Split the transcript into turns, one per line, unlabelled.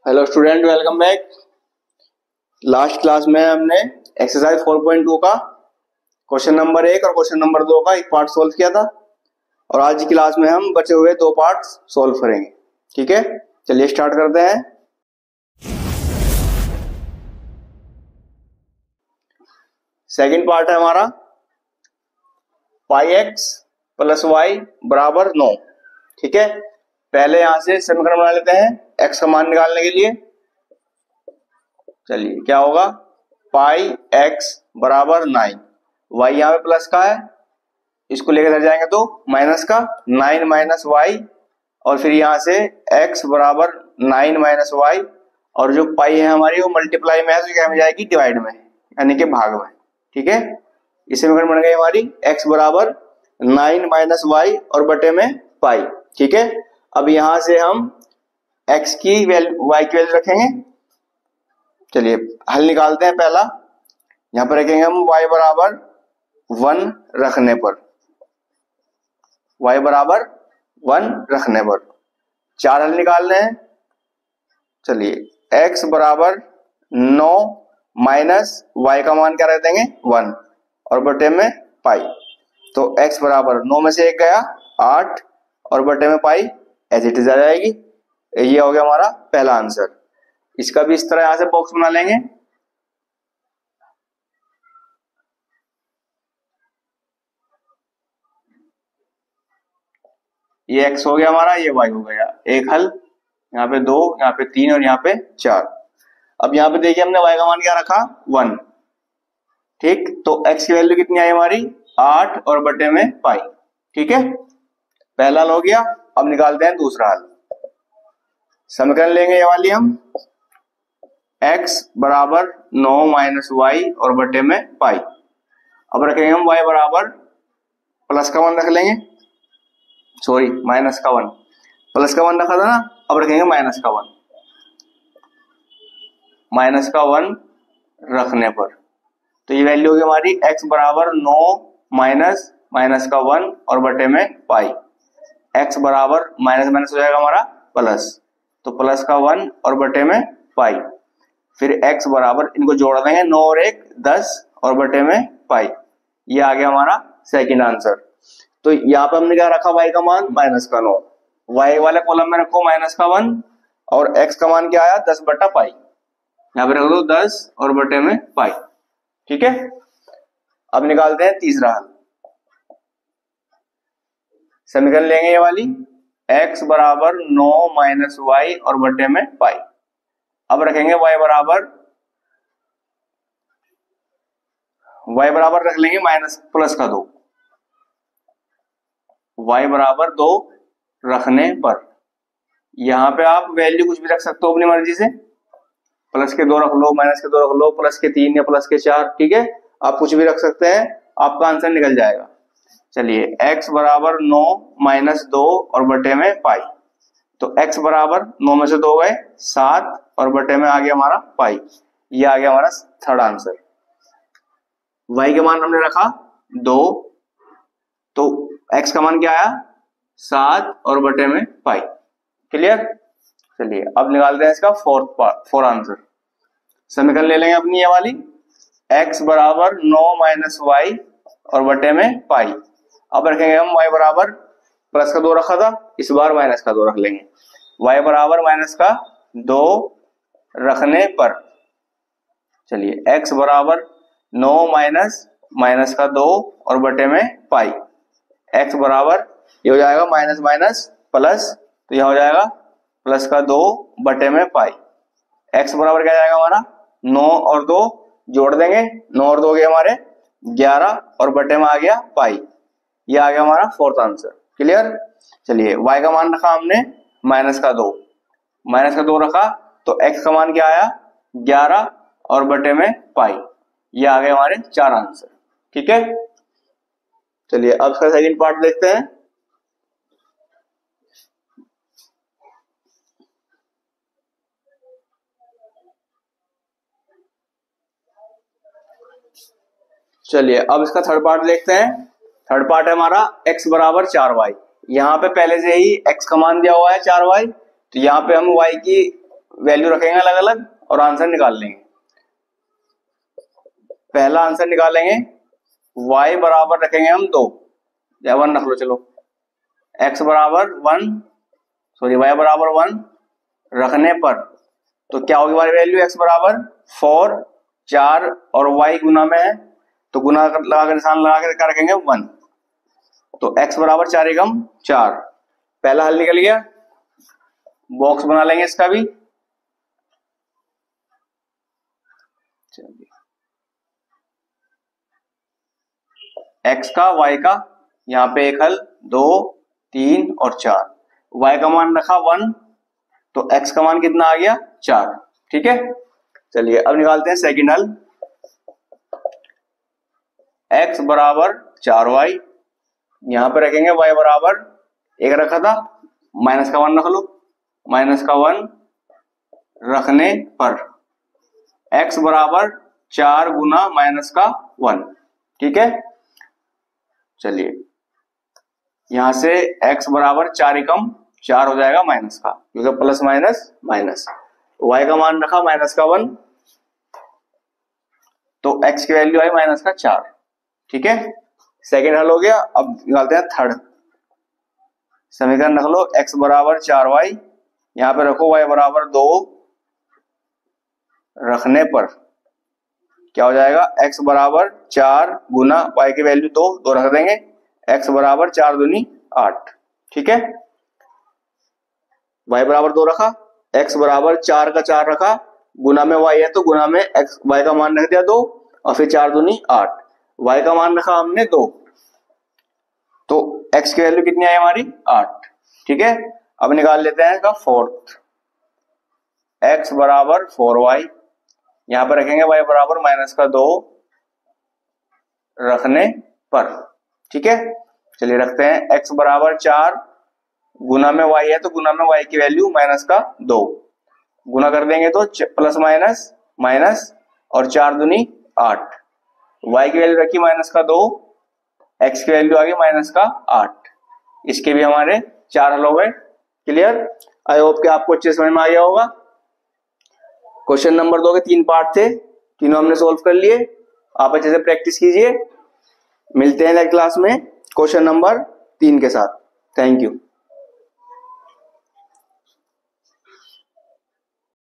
Hello student, welcome back. Last class में हमने exercise 4.2 का क्वेश्चन नंबर 1 और क्वेश्चन नंबर 2 का एक पार्ट सोल्व किया था और आज की क्लास में हम बचे हुए 2 पार्ट सोल्व करेंगे। ठीक है, चलिए स्टार्ट करते हैं। सेकंड पार्ट है हमारा पाई एक्स प्लस वाई बराबर 9। ठीक है, पहले यहां से समीकरण बना लेते हैं एक्स का मान निकालने के लिए। चलिए क्या होगा, पाई एक्स बराबर 9, वाई यहाँ पे प्लस का है, इसको लेकर इधर जाएंगे तो माइनस का 9 माइनस वाई, और फिर यहां से x बराबर 9 माइनस वाई, और जो पाई है हमारी वो मल्टीप्लाई में है तो क्या में जाएगी, डिवाइड में, यानी कि भाग में। ठीक है, इस समीकरण बन गई हमारी x बराबर 9 माइनस वाई और बटे में पाई। ठीक है, अब यहां से हम x की वैल्यू y की वैल्यू रखेंगे। चलिए हल निकालते हैं। पहला यहां पर रखेंगे हम y बराबर 1 रखने पर, y बराबर 1 रखने पर 4 हल निकालने हैं। चलिए x बराबर 9 माइनस y का मान क्या रख देंगे 1 और बटे में पाई, तो x बराबर 9 में से 1 गया 8 और बटे में पाई एज इट इज आ जाएगी। ये हो गया हमारा पहला आंसर। इसका भी इस तरह यहां से बॉक्स बना लेंगे। ये x हो गया हमारा, ये y हो गया। एक हल, यहाँ पे 2, यहाँ पे 3 और यहाँ पे 4। अब यहाँ पे देखिए हमने y का मान क्या रखा 1। ठीक, तो x की वैल्यू कितनी आई हमारी 8 और बटे में पाई। ठीक है, पहला हल हो गया। अब निकालते हैं दूसरा हल। समीकरण लेंगे ये वाली हम, x बराबर 9 माइनस वाई और बटे में पाई। अब रखेंगे हम y बराबर प्लस का 1 रख लेंगे, सॉरी माइनस का 1, प्लस का 1 रखा था ना, अब रखेंगे माइनस का 1, माइनस का 1 रखने पर तो ये वैल्यू होगी हमारी x बराबर 9 माइनस माइनस का 1 और बटे में पाई। x बराबर माइनस माइनस हो जाएगा हमारा प्लस, तो प्लस का 1 और बटे में पाई। फिर x बराबर, इनको जोड़ देंगे 9 और 1 10 और बटे में पाई। ये आ गया हमारा सेकंड आंसर। तो यहाँ पे हमने क्या रखा, y का मान माइनस का 9, y वाले कॉलम में रखो माइनस का 1 और x का मान क्या आया 10 बटा पाई, यहाँ पे रख दो 10 और बटे में पाई। ठीक है, अब निकालते हैं तीसरा हल। समीकरण लेंगे ये वाली, x बराबर 9 माइनस वाई और बटे में पाई। अब रखेंगे y बराबर रख लेंगे माइनस प्लस का 2, y बराबर 2 रखने पर, यहां पे आप वैल्यू कुछ भी रख सकते हो अपनी मर्जी से, प्लस के 2 रख लो, माइनस के 2 रख लो, प्लस के 3 या प्लस के 4। ठीक है, आप कुछ भी रख सकते हैं, आपका आंसर निकल जाएगा। चलिए x बराबर 9 माइनस 2 और बटे में पाई, तो x बराबर 9 में से 2 गए 7 और बटे में आ गया हमारा पाई। ये आ गया हमारा थर्ड आंसर। y के मान हमने रखा 2, तो x का मान क्या आया 7 और बटे में पाई। क्लियर। चलिए अब निकालते हैं इसका फोर्थ आंसर। समीकरण ले लेंगे अपनी ये वाली, x बराबर 9 माइनस वाई और बटे में पाई। अब रखेंगे हम y बराबर प्लस का 2 रखा था, इस बार माइनस का 2 रख लेंगे, y बराबर माइनस का 2 रखने पर। चलिए x बराबर 9 माइनस माइनस का 2 और बटे में पाई, x बराबर ये हो जाएगा माइनस माइनस प्लस, तो यह हो जाएगा प्लस का 2 बटे में पाई। x बराबर क्या जाएगा हमारा 9 और 2 जोड़ देंगे, 9 और 2 गए हमारे 11 और बटे में आ गया पाई। ये आ गया हमारा फोर्थ आंसर। क्लियर। चलिए y का मान रखा हमने माइनस का 2, माइनस का 2 रखा, तो x का मान क्या आया 11 और बटे में पाई। ये आ गए हमारे 4 आंसर। ठीक है, चलिए अब इसका सेकंड पार्ट देखते हैं। चलिए अब इसका थर्ड पार्ट देखते हैं। थर्ड पार्ट है हमारा x बराबर 4y। यहाँ पे पहले से ही x का मान दिया हुआ है 4y, तो यहाँ पे हम y की वैल्यू रखेंगे अलग अलग और आंसर निकाल लेंगे। पहला आंसर निकालेंगे, y बराबर रखेंगे हम 2 या 1 रख लो, चलो x बराबर 1 सॉरी y बराबर 1 रखने पर तो क्या होगी हमारी वैल्यू, x बराबर 4 4 और y गुना में है तो गुना लगा कर निशान लगा कर क्या रखेंगे 1, तो x बराबर 4 एकम 4। पहला हल निकल गया, बॉक्स बना लेंगे इसका भी। x का y का यहाँ पे एक हल 2 3 और 4, y का मान रखा 1 तो x का मान कितना आ गया 4। ठीक है, चलिए अब निकालते हैं सेकंड हल। x बराबर 4y, यहां पे रखेंगे y बराबर 1 रखा था, माइनस का 1 रख लो, माइनस का 1 रखने पर x बराबर 4 गुना माइनस का 1। ठीक है, चलिए यहां से x बराबर 4 एकम 4 हो जाएगा माइनस का, क्योंकि प्लस माइनस माइनस, y का मान रखा माइनस का 1 तो x की वैल्यू आई माइनस का 4। ठीक है, सेकेंड हल हो गया। अब निकालते हैं थर्ड समीकरण, रख लो x बराबर 4y, यहां पे रखो y बराबर 2 रखने पर क्या हो जाएगा, x बराबर 4 गुना y की वैल्यू 2 रख देंगे, x बराबर 4 दूनी 8। ठीक है, y बराबर 2 रखा, x बराबर 4 का 4 रखा, गुना में y है तो गुना में x y का मान रख दिया 2 और फिर 4 दूनी 8, y का मान रखा हमने 2 तो x की वैल्यू कितनी आई हमारी 8। ठीक है, अब निकाल लेते हैं इसका फोर्थ, x बराबर 4y, यहां पर रखेंगे y बराबर माइनस का 2 रखने पर। ठीक है, चलिए रखते हैं x बराबर 4 गुना में y है तो गुना में y की वैल्यू माइनस का 2, गुना कर देंगे तो प्लस माइनस माइनस और 4 दूनी 8, y की वैल्यू रखी माइनस का 2, x की वैल्यू आ गई माइनस का 8। इसके भी हमारे 4 हल हो गए। क्लियर, आई होप कि आपको अच्छे समझ में आ गया होगा। क्वेश्चन नंबर 2 के 3 पार्ट थे, तीनों हमने सोल्व कर लिए। आप अच्छे से प्रैक्टिस कीजिए, मिलते हैं नेक्स्ट क्लास में क्वेश्चन नंबर 3 के साथ। Thank you.